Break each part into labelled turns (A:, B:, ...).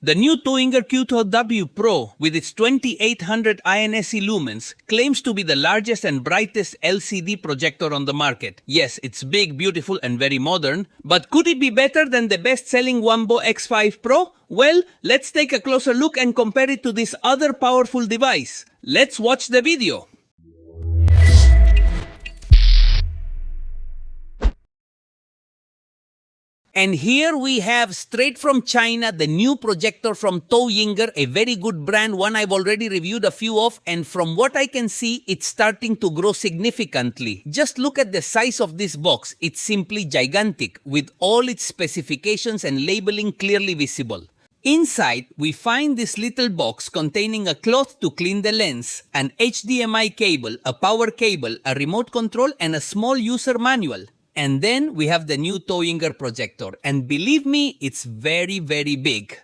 A: The new TouYinger Q12W Pro, with its 2800 ANSI lumens, claims to be the largest and brightest LCD projector on the market. Yes, it's big, beautiful, and very modern, but could it be better than the best-selling Wombo X5 Pro? Well, let's take a closer look and compare it to this other powerful device. Let's watch the video. And here we have, straight from China, the new projector from TouYinger, a very good brand, one I've already reviewed a few of, and from what I can see, it's starting to grow significantly. Just look at the size of this box. It's simply gigantic, with all its specifications and labeling clearly visible. Inside, we find this little box containing a cloth to clean the lens, an HDMI cable, a power cable, a remote control, and a small user manual. And then we have the new TouYinger projector, and believe me, it's very, very big.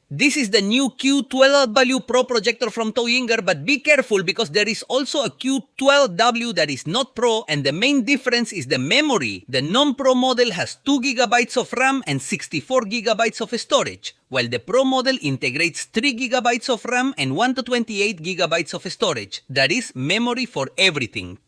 A: This is the new Q12W Pro Projector from TouYinger, but be careful because there is also a Q12W that is not Pro, and the main difference is the memory. The non-Pro model has 2 GB of RAM and 64 GB of storage, while the Pro model integrates 3 GB of RAM and 128 GB of storage. That is memory for everything.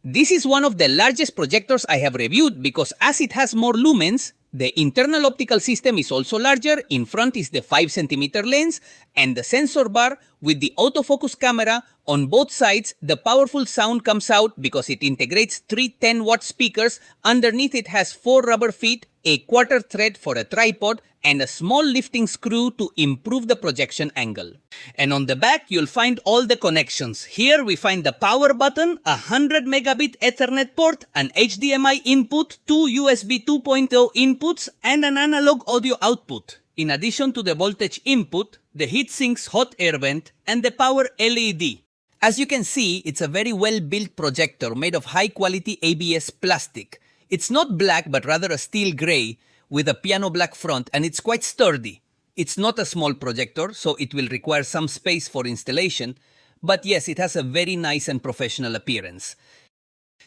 A: This is one of the largest projectors I have reviewed because as it has more lumens, the internal optical system is also larger. In front is the 5 cm lens and the sensor bar with the autofocus camera. On both sides, the powerful sound comes out because it integrates 3 10-watt speakers. Underneath it has 4 rubber feet, a quarter thread for a tripod, and a small lifting screw to improve the projection angle. And on the back, you'll find all the connections. Here we find the power button, a 100 megabit Ethernet port, an HDMI input, 2 USB 2.0 inputs, and an analog audio output. In addition to the voltage input, the heatsink's hot air vent, and the power LED. As you can see, it's a very well-built projector made of high-quality ABS plastic. It's not black, but rather a steel gray, with a piano black front, and it's quite sturdy. It's not a small projector, so it will require some space for installation, but yes, it has a very nice and professional appearance.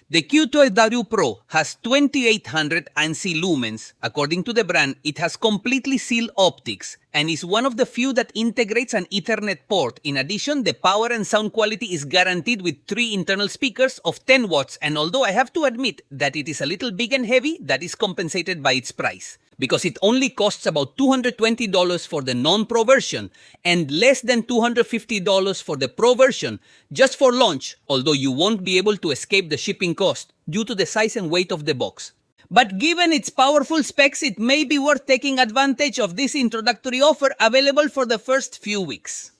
A: The Q12W Pro has 2800 ANSI lumens. According to the brand, it has completely sealed optics and is one of the few that integrates an Ethernet port. In addition, the power and sound quality is guaranteed with 3 internal speakers of 10 watts, and although I have to admit that it is a little big and heavy, that is compensated by its price, because it only costs about $220 for the non-Pro version and less than $250 for the Pro version just for launch, although you won't be able to escape the shipping cost due to the size and weight of the box. But given its powerful specs, it may be worth taking advantage of this introductory offer available for the first few weeks.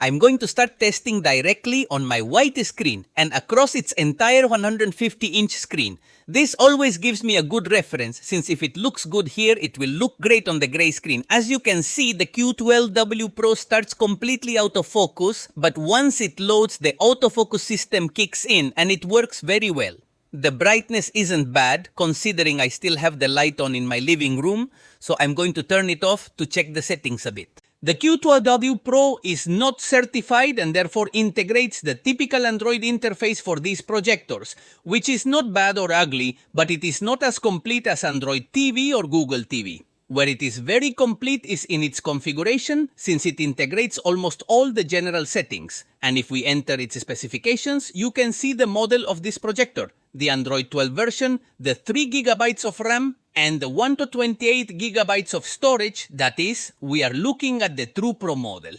A: I'm going to start testing directly on my white screen and across its entire 150-inch screen. This always gives me a good reference, since if it looks good here, it will look great on the gray screen. As you can see, the Q12W Pro starts completely out of focus, but once it loads, the autofocus system kicks in and it works very well. The brightness isn't bad, considering I still have the light on in my living room, so I'm going to turn it off to check the settings a bit. The Q12W Pro is not certified and therefore integrates the typical Android interface for these projectors, which is not bad or ugly, but it is not as complete as Android TV or Google TV. Where it is very complete is in its configuration, since it integrates almost all the general settings. And if we enter its specifications, you can see the model of this projector, the Android 12 version, the 3 GB of RAM, and the 128 GB of storage. That is, we are looking at the true Pro model.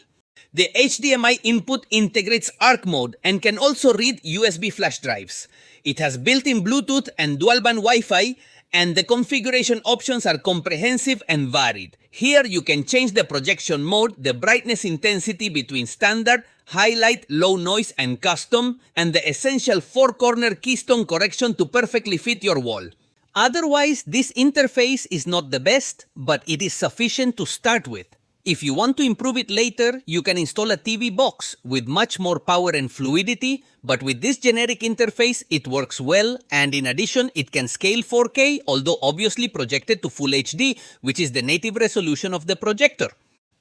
A: The HDMI input integrates ARC mode and can also read USB flash drives. It has built-in Bluetooth and dual-band Wi-Fi, and the configuration options are comprehensive and varied. Here you can change the projection mode, the brightness intensity between standard, highlight, low noise, and custom, and the essential 4-corner keystone correction to perfectly fit your wall. Otherwise, this interface is not the best, but it is sufficient to start with. If you want to improve it later, you can install a TV box with much more power and fluidity, but with this generic interface, it works well, and in addition, it can scale 4K, although obviously projected to Full HD, which is the native resolution of the projector.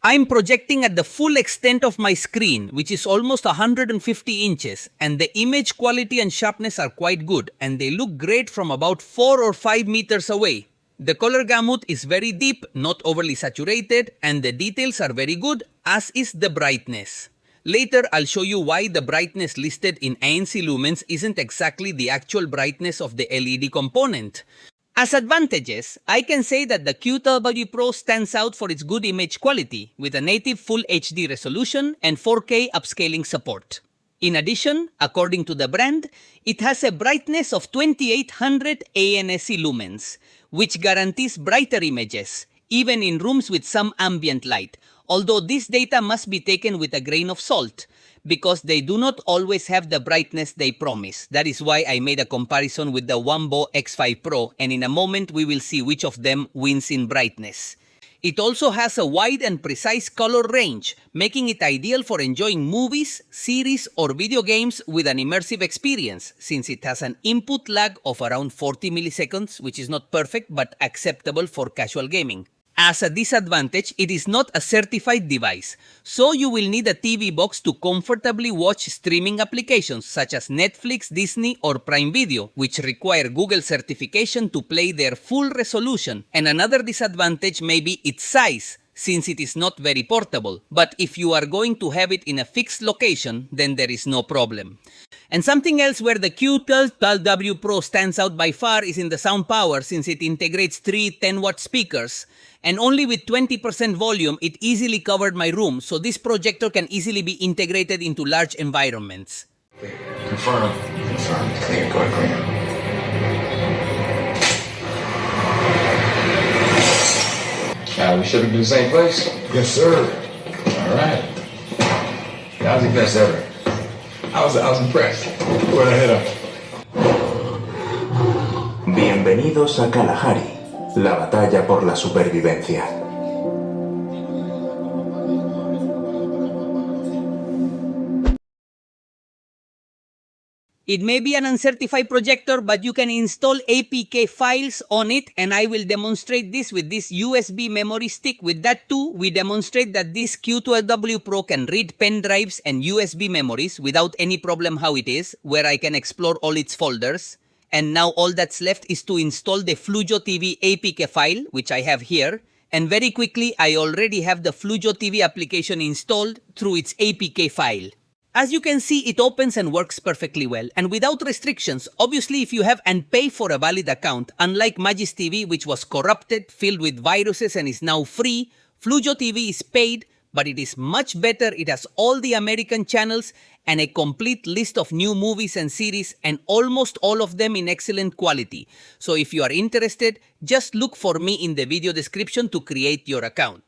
A: I'm projecting at the full extent of my screen, which is almost 150 inches, and the image quality and sharpness are quite good, and they look great from about 4 or 5 meters away. The color gamut is very deep, not overly saturated, and the details are very good, as is the brightness. Later, I'll show you why the brightness listed in ANSI lumens isn't exactly the actual brightness of the LED component. As advantages, I can say that the Q12W Pro stands out for its good image quality, with a native Full HD resolution and 4K upscaling support. In addition, according to the brand, it has a brightness of 2800 ANSI lumens, which guarantees brighter images, even in rooms with some ambient light, although this data must be taken with a grain of salt, because they do not always have the brightness they promise. That is why I made a comparison with the Wombo X5 Pro, and in a moment we will see which of them wins in brightness. It also has a wide and precise color range, making it ideal for enjoying movies, series, or video games with an immersive experience, since it has an input lag of around 40 milliseconds, which is not perfect but acceptable for casual gaming. As a disadvantage, it is not a certified device, so you will need a TV box to comfortably watch streaming applications such as Netflix, Disney, or Prime Video, which require Google certification to play their full resolution. And another disadvantage may be its size, since it is not very portable. But if you are going to have it in a fixed location, then there is no problem. And something else where the Q12W Pro stands out by far is in the sound power, since it integrates 3 10-watt speakers. And only with 20% volume, it easily covered my room, so this projector can easily be integrated into large environments.
B: Confirm. Confirm. Clear. Go ahead, clear. We shipping to the same place?
C: Yes, sir.
B: All right. That was the best ever. I was impressed.
C: Go ahead up.
D: Bienvenidos a Kalahari, la batalla por la supervivencia.
A: It may be an uncertified projector, but you can install APK files on it, and I will demonstrate this with this USB memory stick. With that too, we demonstrate that this Q12W Pro can read pen drives and USB memories without any problem how it is, where I can explore all its folders. And now all that's left is to install the Flujo TV APK file, which I have here. And very quickly, I already have the Flujo TV application installed through its APK file. As you can see, it opens and works perfectly well, and without restrictions. Obviously, if you have and pay for a valid account, unlike Magis TV, which was corrupted, filled with viruses, and is now free, Flujo TV is paid, but it is much better. It has all the American channels and a complete list of new movies and series, and almost all of them in excellent quality. So if you are interested, just look for me in the video description to create your account.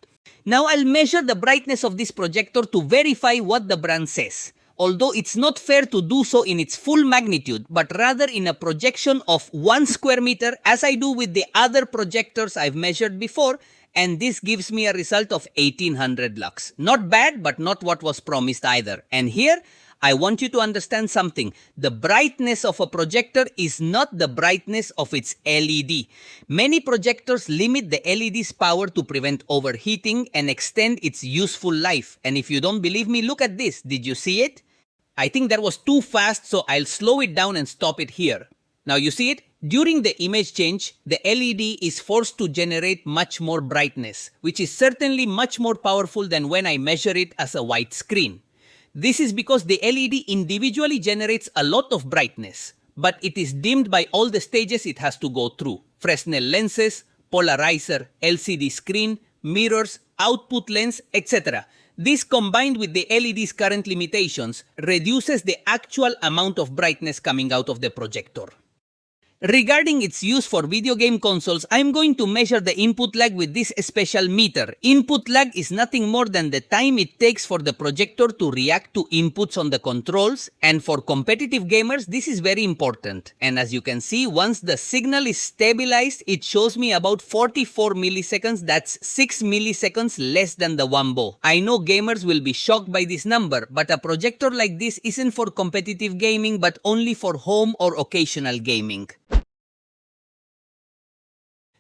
A: Now I'll measure the brightness of this projector to verify what the brand says. Although it's not fair to do so in its full magnitude, but rather in a projection of 1 square meter, as I do with the other projectors I've measured before, and this gives me a result of 1800 lux. Not bad, but not what was promised either. And here, I want you to understand something. The brightness of a projector is not the brightness of its LED. Many projectors limit the LED's power to prevent overheating and extend its useful life. And if you don't believe me, look at this. Did you see it? I think that was too fast, so I'll slow it down and stop it here. Now you see it? During the image change, the LED is forced to generate much more brightness, which is certainly much more powerful than when I measure it as a white screen. This is because the LED individually generates a lot of brightness, but it is dimmed by all the stages it has to go through. Fresnel lenses, polarizer, LCD screen, mirrors, output lens, etc. This, combined with the LED's current limitations, reduces the actual amount of brightness coming out of the projector. Regarding its use for video game consoles, I am going to measure the input lag with this special meter. Input lag is nothing more than the time it takes for the projector to react to inputs on the controls, and for competitive gamers this is very important. And as you can see, once the signal is stabilized, it shows me about 44 milliseconds, that's 6 milliseconds less than the Wombo. I know gamers will be shocked by this number, but a projector like this isn't for competitive gaming but only for home or occasional gaming.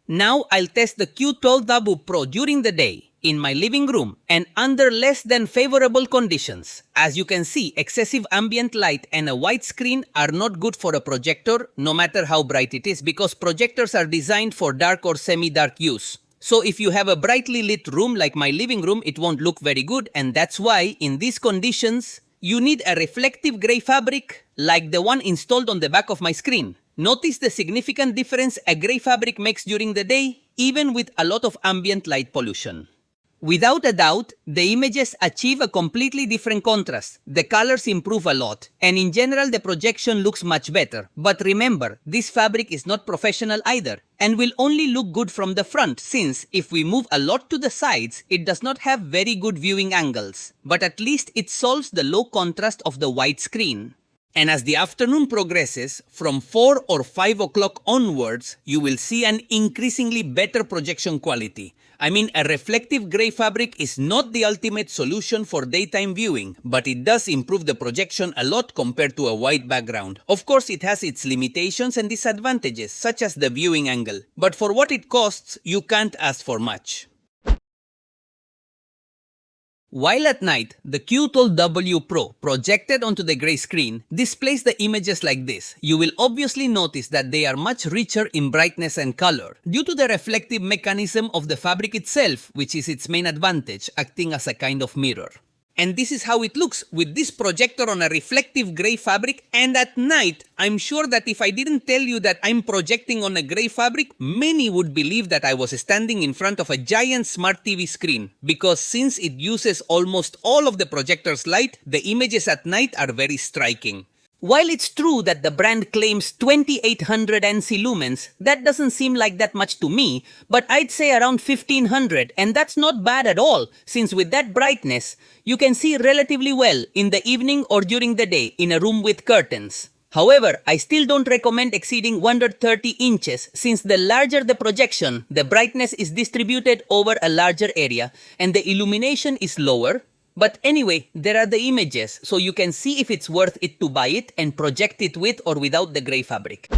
A: Now I'll test the Q12W Pro during the day. in my living room and under less than favorable conditions. As you can see, excessive ambient light and a white screen are not good for a projector, no matter how bright it is, because projectors are designed for dark or semi-dark use. So if you have a brightly lit room like my living room, it won't look very good, and that's why, in these conditions, you need a reflective gray fabric like the one installed on the back of my screen. Notice the significant difference a gray fabric makes during the day, even with a lot of ambient light pollution. Without a doubt, the images achieve a completely different contrast. The colors improve a lot, and in general the projection looks much better. But remember, this fabric is not professional either, and will only look good from the front, since if we move a lot to the sides, it does not have very good viewing angles. But at least it solves the low contrast of the white screen. And as the afternoon progresses, from 4 or 5 o'clock onwards, you will see an increasingly better projection quality. I mean, a reflective gray fabric is not the ultimate solution for daytime viewing, but it does improve the projection a lot compared to a white background. Of course, it has its limitations and disadvantages, such as the viewing angle. But for what it costs, you can't ask for much. While at night, the Q12W Pro, projected onto the gray screen, displays the images like this. You will obviously notice that they are much richer in brightness and color, due to the reflective mechanism of the fabric itself, which is its main advantage, acting as a kind of mirror. And this is how it looks with this projector on a reflective gray fabric, and at night, I'm sure that if I didn't tell you that I'm projecting on a gray fabric, many would believe that I was standing in front of a giant smart TV screen, because since it uses almost all of the projector's light, the images at night are very striking. While it's true that the brand claims 2800 ANSI lumens, that doesn't seem like that much to me, but I'd say around 1500, and that's not bad at all, since with that brightness, you can see relatively well in the evening or during the day in a room with curtains. However, I still don't recommend exceeding 130 inches, since the larger the projection, the brightness is distributed over a larger area, and the illumination is lower. But anyway, there are the images, so you can see if it's worth it to buy it and project it with or without the gray fabric.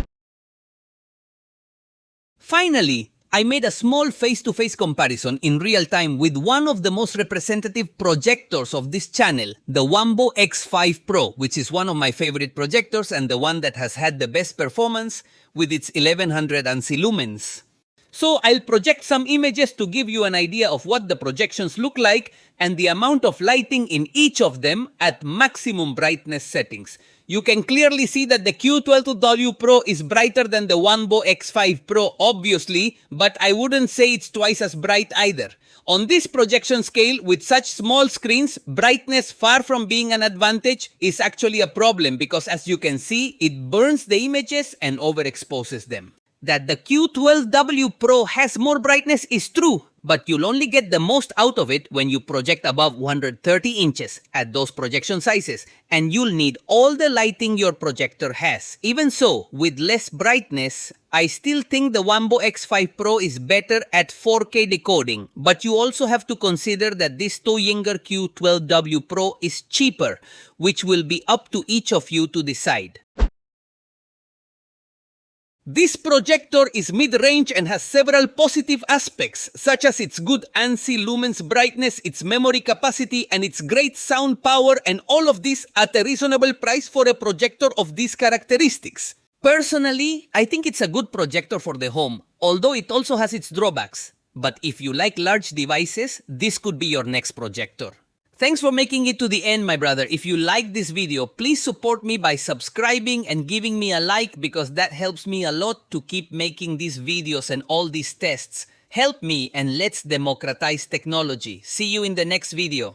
A: Finally, I made a small face-to-face comparison in real time with one of the most representative projectors of this channel, the Wombo X5 Pro, which is one of my favorite projectors and the one that has had the best performance with its 1100 ANSI lumens. So I'll project some images to give you an idea of what the projections look like and the amount of lighting in each of them at maximum brightness settings. You can clearly see that the Q12W Pro is brighter than the Wombo X5 Pro, obviously, but I wouldn't say it's twice as bright either. On this projection scale, with such small screens, brightness, far from being an advantage, is actually a problem because, as you can see, it burns the images and overexposes them. That the Q12W Pro has more brightness is true, but you'll only get the most out of it when you project above 130 inches at those projection sizes, and you'll need all the lighting your projector has. Even so, with less brightness, I still think the Wombo X5 Pro is better at 4K decoding, but you also have to consider that this TouYinger Q12W Pro is cheaper, which will be up to each of you to decide. This projector is mid-range and has several positive aspects, such as its good ANSI lumens brightness, its memory capacity, and its great sound power, and all of this at a reasonable price for a projector of these characteristics. Personally, I think it's a good projector for the home, although it also has its drawbacks. But if you like large devices, this could be your next projector. Thanks for making it to the end, my brother. If you like this video, please support me by subscribing and giving me a like, because that helps me a lot to keep making these videos and all these tests. Help me and let's democratize technology. See you in the next video.